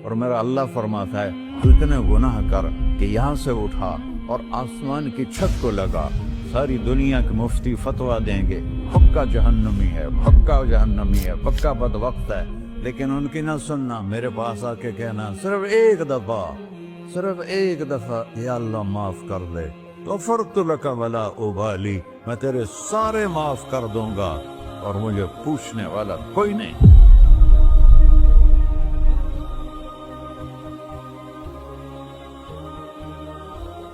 اور میرا اللہ فرماتا ہے تو اتنے گناہ کر کہ یہاں سے اٹھا اور آسمان کی چھت کو لگا، ساری دنیا کے مفتی فتویٰ دیں گے پکا جہنمی ہے، پکا جہنمی ہے، پکا بدبخت ہے، لیکن ان کی نہ سننا، میرے پاس آ کے کہنا صرف ایک دفعہ یا اللہ معاف کر دے، غفرت لک ولا ابالی، میں تیرے سارے معاف کر دوں گا اور مجھے پوچھنے والا کوئی نہیں۔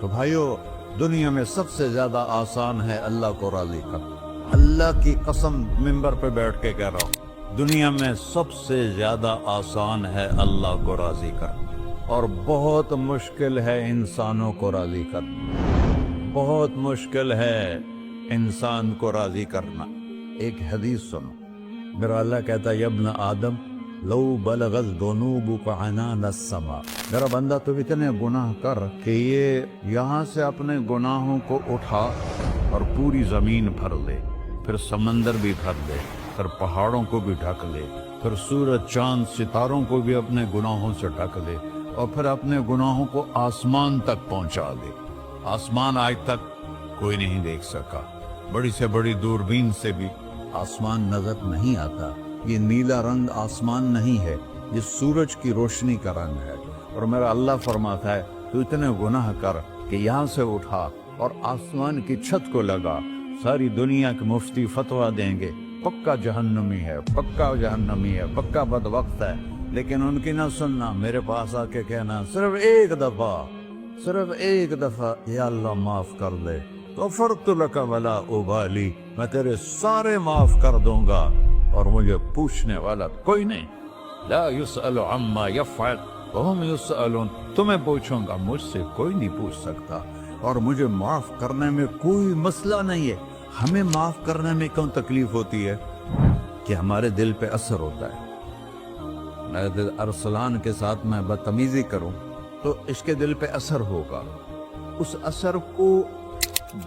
تو بھائیو، دنیا میں سب سے زیادہ آسان ہے اللہ کو راضی کرنا، اللہ کی قسم ممبر پہ بیٹھ کے کہہ رہا ہوں، دنیا میں سب سے زیادہ آسان ہے اللہ کو راضی کرنا، اور بہت مشکل ہے انسانوں کو راضی کرنا، بہت مشکل ہے انسان کو راضی کرنا۔ ایک حدیث سنو، میرا اللہ کہتا ہے ابن آدم لو بلغت ذنوبک عنان السماء، میرا بندہ تو اتنے گناہ کر کہ یہ یہاں سے اپنے گناہوں کو اٹھا اور پوری زمین بھر لے، پھر سمندر بھی بھر لے، پھر پہاڑوں کو بھی ڈھک لے، پھر سورج چاند ستاروں کو بھی اپنے گناہوں سے ڈھک لے، اور پھر اپنے گناہوں کو آسمان تک پہنچا دے۔ آسمان آج تک کوئی نہیں دیکھ سکا، بڑی سے بڑی دوربین سے بھی آسمان نظر نہیں آتا۔ یہ نیلا رنگ آسمان نہیں ہے، یہ سورج کی روشنی کا رنگ ہے۔ اور میرا اللہ فرماتا ہے تو اتنے گناہ کر کہ یہاں سے اٹھا اور آسمان کی چھت کو لگا، ساری دنیا کے مفتی فتویٰ دیں گے پکا جہنمی ہے، پکا جہنمی ہے، پکا بدبخت ہے، لیکن ان کی نہ سننا، میرے پاس آ کے کہنا صرف ایک دفعہ یا اللہ معاف کر دے، غفرت لک ولا ابالی، میں تیرے سارے معاف کر دوں گا اور مجھے پوچھنے والا کوئی نہیں۔ لا يسأل عما يفعل وهم يسألون، تمہیں پوچھوں گا، مجھ سے کوئی نہیں پوچھ سکتا، اور مجھے معاف کرنے میں کوئی مسئلہ نہیں ہے۔ ہمیں معاف کرنے میں کیوں تکلیف ہوتی ہے؟ کہ ہمارے دل پہ اثر ہوتا ہے۔ میرے دل ارسلان کے ساتھ میں بدتمیزی کروں تو اس کے دل پہ اثر ہوگا، اس اثر کو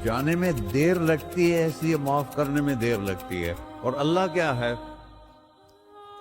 جانے میں دیر لگتی ہے، اس لیے معاف کرنے میں دیر لگتی ہے۔ اور اللہ کیا ہے؟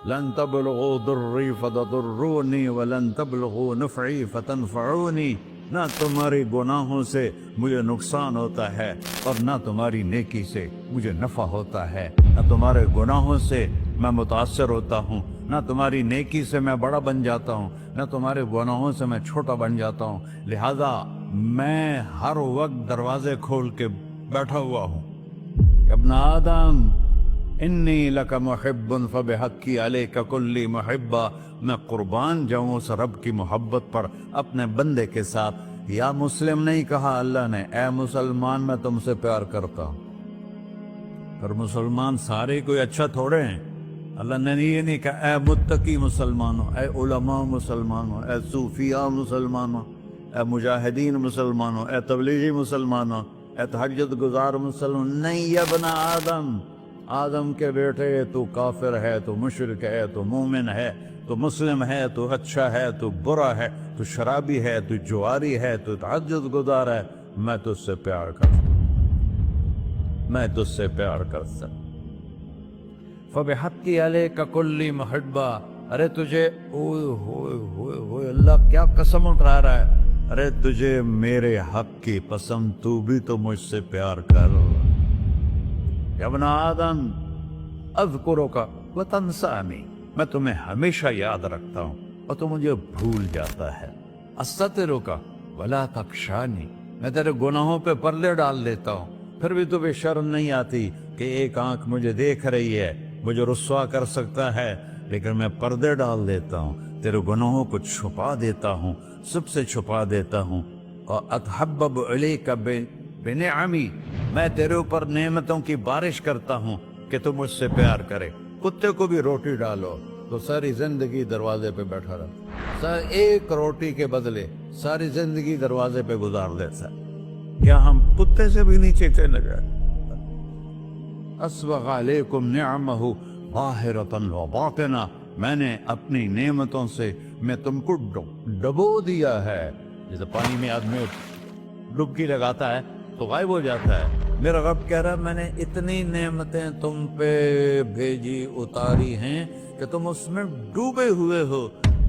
لن تبلغوا ضري فتضروني ولن تبلغوا نفعي فتنفعوني، نہ تمہاری گناہوں سے مجھے نقصان ہوتا ہے اور نہ تمہاری نیکی سے مجھے نفع ہوتا ہے، نہ تمہارے گناہوں سے میں متاثر ہوتا ہوں، نہ تمہاری نیکی سے میں بڑا بن جاتا ہوں، نہ تمہارے گناہوں سے میں چھوٹا بن جاتا ہوں، لہذا میں ہر وقت دروازے کھول کے بیٹھا ہوا ہوں۔ ابن آدم انی لک محب فبحقی علیک کلی محبہ، میں قربان جاؤں اس رب کی محبت پر اپنے بندے کے ساتھ۔ یا مسلم نہیں کہا اللہ نے، اے مسلمان میں تم سے پیار کرتا ہوں۔ پر مسلمان سارے کوئی اچھا تھوڑے ہیں، اللہ نے یہ نہیں کہا اے متقی مسلمانوں، اے علماء مسلمانوں، اے صوفیاء مسلمانوں، اے مجاہدین مسلمانوں، اے تبلیغی مسلمانوں، اے تہجد گزار مسلمان، نہیں یا ابن آدم، آدم کے بیٹے، تو کافر ہے، تو مشرک ہے، تو مومن ہے، تو مسلم ہے، تو اچھا ہے، تو برا ہے، تو شرابی ہے، تو جواری ہے، تو تہجد گزار ہے، میں تجھ سے پیار کرتا ہوں، میں تجھ سے پیار کرتا ہوں۔ فَبِحَقِّ عَلَيْكَ كُلِّ مُحِبَّةٍ، ارے تجھے اوئے اللہ کیا قسم اٹھا رہا ہے، ارے تجھے میرے حق کی پسند، تو بھی تو مجھ سے پیار کر۔ یا ابن آدم اذکرک وتنسانی، میں تمہیں ہمیشہ یاد رکھتا ہوں اور تو مجھے بھول جاتا ہے۔ استترک ولا تخشانی، میں تیرے گناہوں پہ پردے ڈال دیتا ہوں، پھر بھی تمہیں شرم نہیں آتی کہ ایک آنکھ مجھے دیکھ رہی ہے، مجھے رسوا کر سکتا ہے، لیکن میں پردے ڈال دیتا ہوں، تیرے گناہوں کو چھپا دیتا ہوں، سب سے چھپا دیتا ہوں۔ اور اتحبب الیک بنعمی، میں تیرے اوپر نعمتوں کی بارش کرتا ہوں کہ تو مجھ سے پیار کرے۔ کتے کو بھی روٹی ڈالو تو ساری زندگی دروازے پہ بیٹھا رہتا، ایک روٹی کے بدلے ساری زندگی دروازے پہ گزار دیتا ہے۔ کیا ہم کتے سے بھی نیچے تھے نہ گئے؟ اسبغ علیکم نعمہ ظاہرۃ وباطنہ، میں نے اپنی نعمتوں سے میں تم کو ڈبو دیا ہے، جیسے پانی میں آدمی ڈبکی لگاتا ہے تو غائب ہو جاتا ہے۔ میرا رب کہہ رہا ہے میں نے اتنی نعمتیں تم پہ بھیجی، اتاری ہیں کہ تم اس میں ڈوبے ہوئے ہو،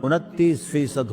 29%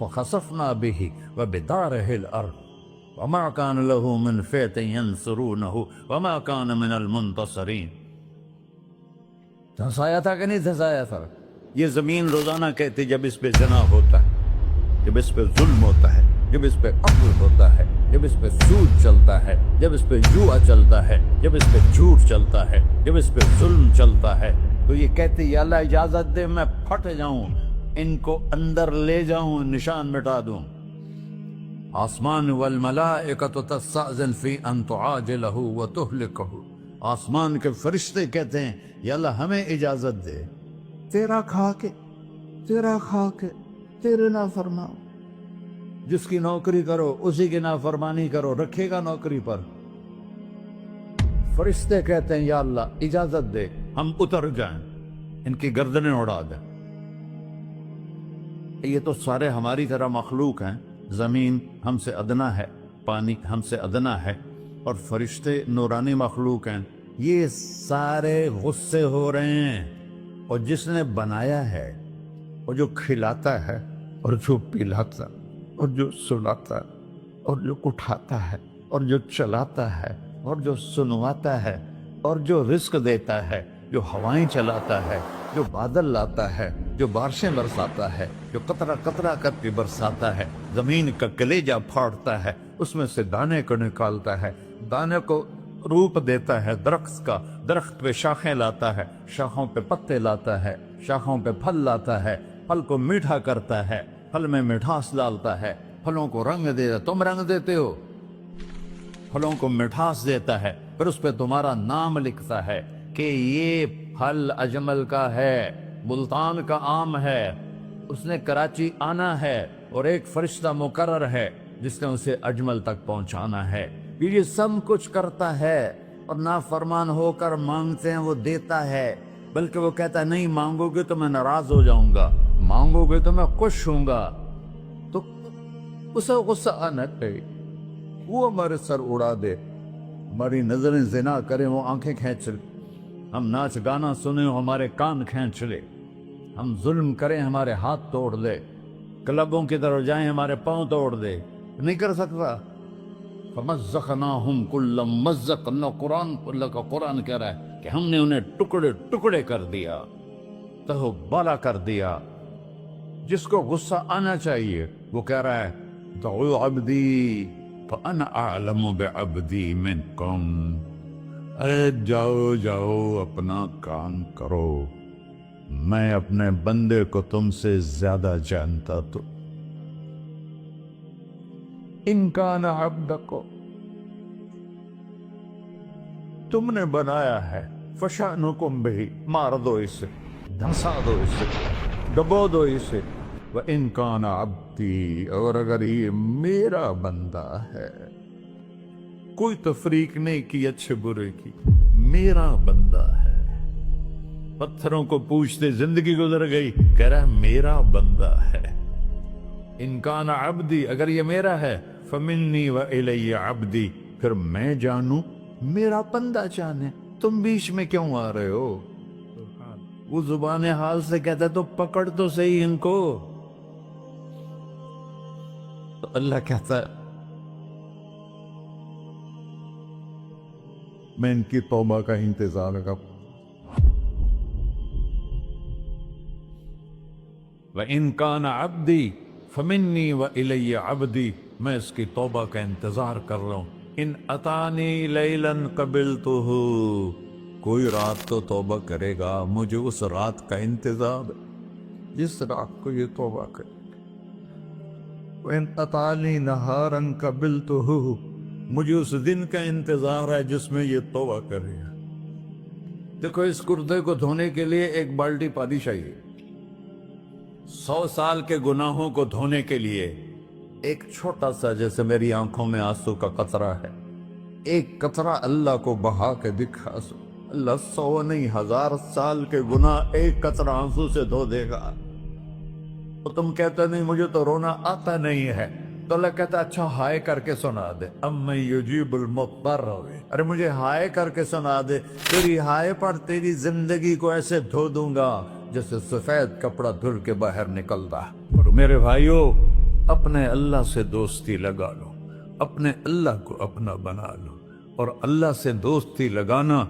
فخسفنا به وبداره الأرض وما كان له من فئة ينصرونه وما كان من المنتصرين. دھنسایا تھا کہ نہیں دھنسایا تھا؟ یہ زمین روزانہ کہتی جب اس پہ زنا ہوتا ہے، جب اس پہ ظلم ہوتا ہے، جب اس پہ قتل ہوتا ہے، جب اس پہ سود چلتا ہے، جب اس پہ جوا چلتا ہے، جب اس پہ جھوٹ چلتا ہے، جب اس پہ ظلم چلتا ہے، تو یہ کہتی یا اللہ اجازت دے میں پھٹ جاؤں، ان کو اندر لے جاؤں، نشان مٹا دوں. آسمان والملائکۃ تستأذن فی ان تعاجلہ وتہلکہ، آسمان کے فرشتے کہتے ہیں یا اللہ ہمیں اجازت دے، تیرا کھا کے تیرے نافرمان، جس کی نوکری کرو اسی کی نافرمانی کرو، رکھے گا نوکری پر. فرشتے کہتے ہیں یا اللہ اجازت دے ہم اتر جائیں، ان کی گردنیں اڑا دیں. یہ تو سارے ہماری طرح مخلوق ہیں، زمین ہم سے ادنا ہے، پانی ہم سے ادنا ہے، اور فرشتے نورانی مخلوق ہیں. یہ سارے غصے ہو رہے ہیں، اور جس نے بنایا ہے، اور جو کھلاتا ہے، اور جو پلاتا، اور جو سلاتا، اور جو اٹھاتا ہے، اور جو چلاتا ہے، اور جو سنواتا ہے، اور جو رزق دیتا ہے، جو ہوائیں چلاتا ہے، جو بادل لاتا ہے، جو بارشیں برساتا ہے، جو قطرہ قطرہ کر کے برساتا ہے، زمین کا کلیجہ پھاڑتا ہے، اس میں سے دانے کو نکالتا ہے، دانے کو روپ دیتا ہے درخت کا، درخت پہ شاخیں لاتا ہے، شاخوں پہ پتے لاتا ہے، شاخوں پہ پھل لاتا ہے، پھل کو میٹھا کرتا ہے، پھل میں مٹھاس ڈالتا ہے، پھلوں کو رنگ دیتا. تم رنگ دیتے ہو، پھلوں کو مٹھاس دیتا ہے، پھر اس پہ تمہارا نام لکھتا ہے کہ یہ پھل اجمل کا ہے، ملتان کا آم ہے، اس نے کراچی آنا ہے، اور ایک فرشتہ مقرر ہے جس نے اسے اجمل تک پہنچانا ہے. یہ سب کچھ کرتا ہے، اور نافرمان ہو کر مانگتے ہیں وہ دیتا ہے، بلکہ وہ کہتا ہے نہیں مانگو گے تو میں ناراض ہو جاؤں گا، مانگو گے تو میں خوش ہوں گا. تو اسے غصہ آنا چاہیے، وہ ہمارے سر اڑا دے، ہماری نظریں زنا کریں وہ آنکھیں کھینچ لے، ہم ناچ گانا سنیں ہمارے کان کھینچ لے، ہم ظلم کریں ہمارے ہاتھ توڑ دے، کلبوں کی طرف جائیں ہمارے پاؤں توڑ دے. نہیں کر سکتا. فَمَزَّقْنَاهُمْ كُلَّ مُمَزَّقٍ، اللہ کا قرآن کہہ رہا ہے کہ ہم نے انہیں ٹکڑے ٹکڑے کر دیا، تہو بالا کر دیا. جس کو غصہ آنا چاہیے وہ کہہ رہا ہے دعوا عبدی فَأَنَا أَعْلَمُ بِعَبْدِي مِنْكُمْ، ارے جاؤ جاؤ اپنا کام کرو، میں اپنے بندے کو تم سے زیادہ جانتا. تو ان کان عبدکو، تم نے بنایا ہے، فشانکم بہی، مار دو اسے، دھنسا دو اسے، ڈبو دو اسے. وَإِن كَانَ عَبْدِي، اور اگر یہ میرا بندہ ہے، کوئی تفریق نہیں کی اچھے برے کی، میرا بندہ ہے. پتھروں کو پوچھتے زندگی گزر گئی، کہہ رہا ہے میرا بندہ ہے. ان کان عبدی، اگر یہ میرا ہے، فمنی وإلی عبدی، پھر میں جانوں میرا بندہ جانے. تم بیچ میں کیوں آ رہے ہو؟ وہ زبان حال سے کہتا ہے تو پکڑ تو صحیح ان کو. تو اللہ کہتا ہے میں ان کی توبہ کا انتظار کروں. وَإِن كَانَ عَبْدِي فَمِنِّي وَإِلَيَّ عَبْدِي، میں اس کی توبہ کا انتظار کر رہا ہوں. ان اتانی لیلاً قبلتہ، کوئی رات تو توبہ کرے گا، مجھے اس رات کا انتظار ہے جس رات کو یہ توبہ کرے. وَإِنْ أَتَانِي نَهَارًا قَبِلْتُهُ، مجھے اس دن کا انتظار ہے جس میں یہ توبہ کرے گا. دیکھو اس کرتے کو دھونے کے لیے ایک بالٹی پانی چاہیے. 100 سال کے گناہوں کو دھونے کے لیے ایک چھوٹا سا، جیسے میری آنکھوں میں آنسو کا قطرہ ہے، ایک قطرہ اللہ کو بہا کے دکھا سو، اللہ 100 نہیں 1000 سال کے گناہ ایک قطرہ آنسو سے دھو دے گا. تو تم کہتے نہیں مجھے تو رونا آتا نہیں ہے، تو اللہ کہتا اچھا ہائے کر کے سنا دے. اَمَّن يُجِيبُ الْمُضْطَرَّ، ارے مجھے ہائے کر کے سنا دے، تیری ہائے پر تیری زندگی کو ایسے دھو دوں گا جیسے سفید کپڑا دھل کے باہر نکلتا. اور میرے بھائیو، اپنے اللہ سے دوستی لگا لو، اپنے اللہ کو اپنا بنا لو۔ اور اللہ سے دوستی لگانا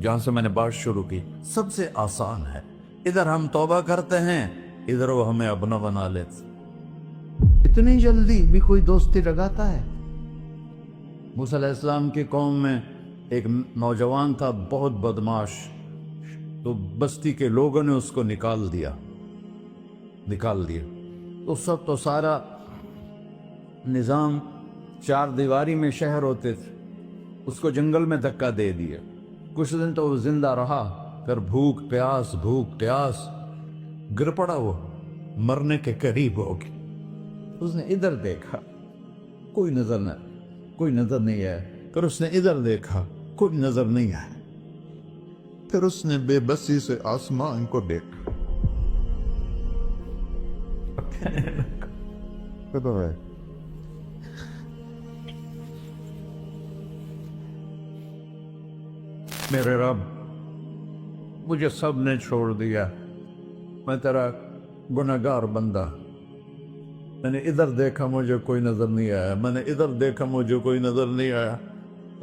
جہاں سے میں نے بات شروع کی، سب سے آسان ہے۔ ادھر ہم توبہ کرتے ہیں، ادھر وہ ہمیں اپنا بنا لیتے۔ اتنی جلدی بھی کوئی دوستی لگاتا ہے؟ موسیٰ علیہ السلام کی قوم میں ایک نوجوان تھا، بہت بدماش، تو بستی کے لوگوں نے اس کو نکال دیا۔ اس وقت تو سارا نظام چار دیواری میں شہر ہوتے تھے، اس کو جنگل میں دھکا دے دیا۔ کچھ دن تو وہ زندہ رہا، پھر بھوک پیاس گر پڑا، وہ مرنے کے قریب ہو گیا۔ اس نے ادھر دیکھا، کوئی نظر نہیں آیا، پھر اس نے ادھر دیکھا، کوئی نظر نہیں آیا، پھر اس نے بے بسی سے آسمان کو دیکھا۔ میرے رب، مجھے سب نے چھوڑ دیا، میں تیرا گنہگار بندہ، میں نے ادھر دیکھا مجھے کوئی نظر نہیں آیا، میں نے ادھر دیکھا مجھے کوئی نظر نہیں آیا،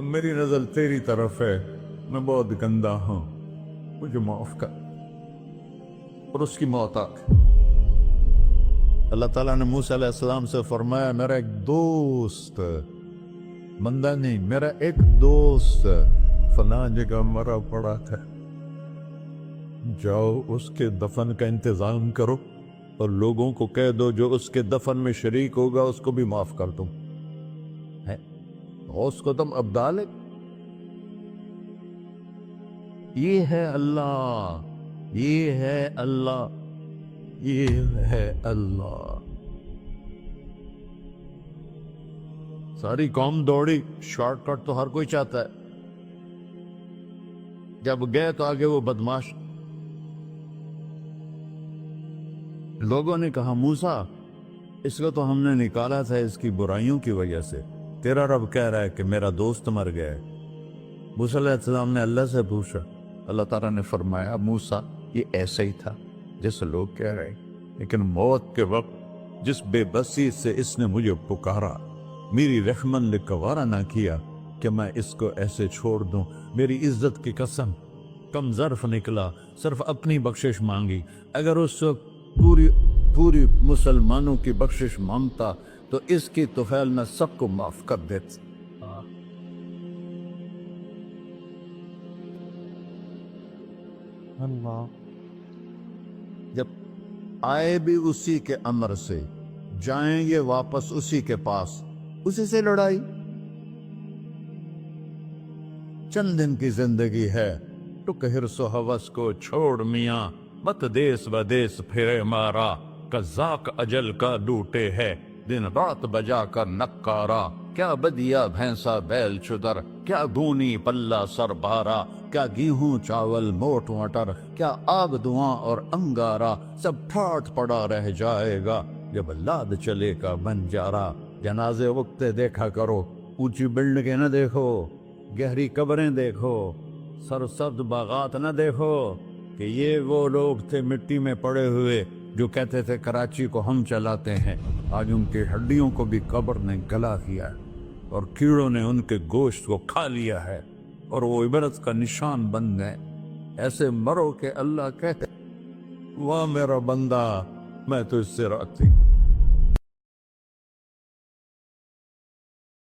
میری نظر تیری طرف ہے، میں بہت گندا ہوں، مجھے معاف کر۔ اور اس کی موت آ گئی۔ اللہ تعالیٰ نے موسیٰ علیہ السلام سے فرمایا، میرا ایک دوست، بندہ نہیں، میرا ایک دوست فلاں جگہ مرا پڑا تھا، جاؤ اس کے دفن کا انتظام کرو اور لوگوں کو کہہ دو جو اس کے دفن میں شریک ہوگا اس کو بھی معاف کر دو۔ اس کو تم ابدال ہے۔ یہ ہے اللہ، یہ ہے اللہ، یہ ہے اللہ۔ ساری قوم دوڑی، شارٹ کٹ تو ہر کوئی چاہتا ہے۔ جب گئے تو آگے وہ بدماش، لوگوں نے کہا موسیٰ اس کو تو ہم نے نکالا تھا اس کی برائیوں کی وجہ سے، تیرا رب کہہ رہا ہے کہ میرا دوست مر گیا ہے۔ موسیٰ علیہ السلام نے اللہ سے پوچھا، اللہ تعالیٰ نے فرمایا موسیٰ یہ ایسا ہی تھا جیسے لوگ کہہ رہے، لیکن موت کے وقت جس بے بسی سے اس نے مجھے پکارا، میری رحمت نے گوارا نہ کیا کہ میں اس کو ایسے چھوڑ دوں۔ میری عزت کی قسم، کم ظرف نکلا، صرف اپنی بخشش مانگی۔ اگر اس وقت پوری مسلمانوں کی بخشش مانگتا تو اس کی طفیل میں سب کو معاف کر دیتا۔ اللہ جب آئے بھی اسی کے امر سے، جائیں گے واپس اسی کے پاس، اسی سے لڑائی۔ چند دن کی زندگی ہے، ٹک حرص و ہوس کو چھوڑ میاں، مت دیس بدیس پھرے مارا، قذاق اجل کا ڈوٹے ہے، دن رات بجا کر نکارا، کیا بدیا بھینسا بیل چدر، کیا گونی پلہ سر بارا، کیا گیہوں چاول موٹ مٹر، کیا آگ دھواں اور انگارا، سب ٹھاٹ پڑا رہ جائے گا جب لاد چلے کا بنجارا۔ جنازے وقتے دیکھا کرو، اونچی بلڈنگیں نہ دیکھو، گہری قبریں دیکھو، سرسبز باغات نہ دیکھو کہ یہ وہ لوگ تھے مٹی میں پڑے ہوئے جو کہتے تھے کراچی کو ہم چلاتے ہیں۔ آج ان کی ہڈیوں کو بھی قبر نے گلا کیا اور کیڑوں نے ان کے گوشت کو کھا لیا ہے اور وہ عبرت کا نشان بن گئے۔ ایسے مرو کہ اللہ کہتے واہ میرا بندہ میں تو اس سے راضی۔